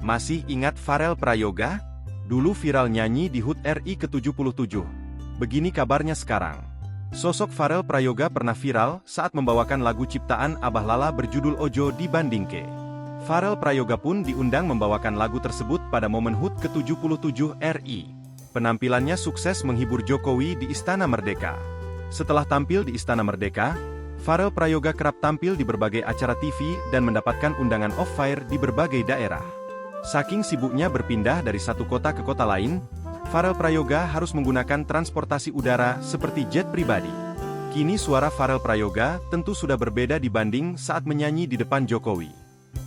Masih ingat Farel Prayoga? Dulu viral nyanyi di HUT RI ke-77. Begini kabarnya sekarang. Sosok Farel Prayoga pernah viral saat membawakan lagu ciptaan Abah Lala berjudul Ojo Dibandingke. Farel Prayoga pun diundang membawakan lagu tersebut pada momen HUT ke-77 RI. Penampilannya sukses menghibur Jokowi di Istana Merdeka. Setelah tampil di Istana Merdeka, Farel Prayoga kerap tampil di berbagai acara TV dan mendapatkan undangan off-air di berbagai daerah. Saking sibuknya berpindah dari satu kota ke kota lain, Farel Prayoga harus menggunakan transportasi udara seperti jet pribadi. Kini suara Farel Prayoga tentu sudah berbeda dibanding saat menyanyi di depan Jokowi.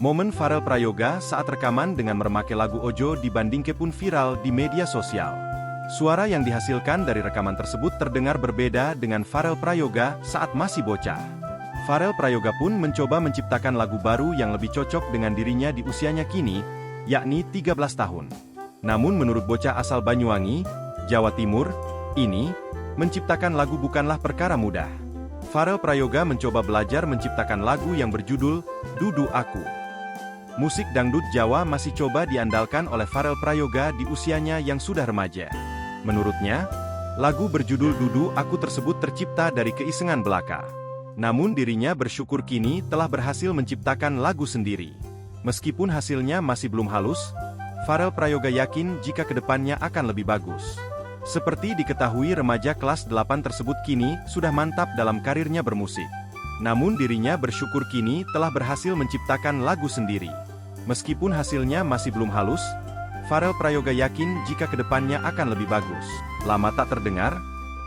Momen Farel Prayoga saat rekaman dengan memakai lagu Ojo Dibandingke pun viral di media sosial. Suara yang dihasilkan dari rekaman tersebut terdengar berbeda dengan Farel Prayoga saat masih bocah. Farel Prayoga pun mencoba menciptakan lagu baru yang lebih cocok dengan dirinya di usianya kini, yakni 13 tahun. Namun menurut bocah asal Banyuwangi, Jawa Timur, ini, menciptakan lagu bukanlah perkara mudah. Farel Prayoga mencoba belajar menciptakan lagu yang berjudul Dudu Aku. Musik dangdut Jawa masih coba diandalkan oleh Farel Prayoga di usianya yang sudah remaja. Menurutnya, lagu berjudul Dudu Aku tersebut tercipta dari keisengan belaka. Namun dirinya bersyukur kini telah berhasil menciptakan lagu sendiri. Meskipun hasilnya masih belum halus, Farel Prayoga yakin jika kedepannya akan lebih bagus. Seperti diketahui remaja kelas 8 tersebut kini sudah mantap dalam karirnya bermusik. Namun dirinya bersyukur kini telah berhasil menciptakan lagu sendiri. Meskipun hasilnya masih belum halus, Farel Prayoga yakin jika kedepannya akan lebih bagus. Lama tak terdengar,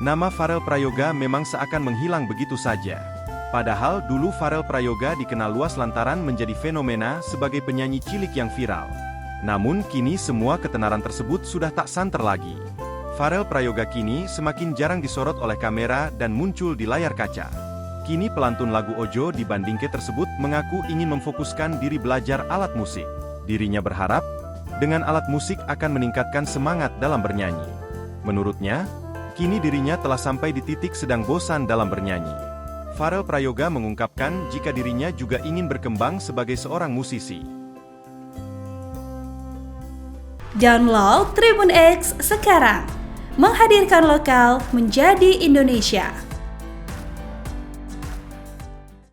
nama Farel Prayoga memang seakan menghilang begitu saja. Padahal dulu Farel Prayoga dikenal luas lantaran menjadi fenomena sebagai penyanyi cilik yang viral. Namun kini semua ketenaran tersebut sudah tak santer lagi. Farel Prayoga kini semakin jarang disorot oleh kamera dan muncul di layar kaca. Kini pelantun lagu Ojo Dibandingke tersebut mengaku ingin memfokuskan diri belajar alat musik. Dirinya berharap, dengan alat musik akan meningkatkan semangat dalam bernyanyi. Menurutnya, kini dirinya telah sampai di titik sedang bosan dalam bernyanyi. Farel Prayoga mengungkapkan jika dirinya juga ingin berkembang sebagai seorang musisi. Download Tribun X sekarang, menghadirkan lokal menjadi Indonesia.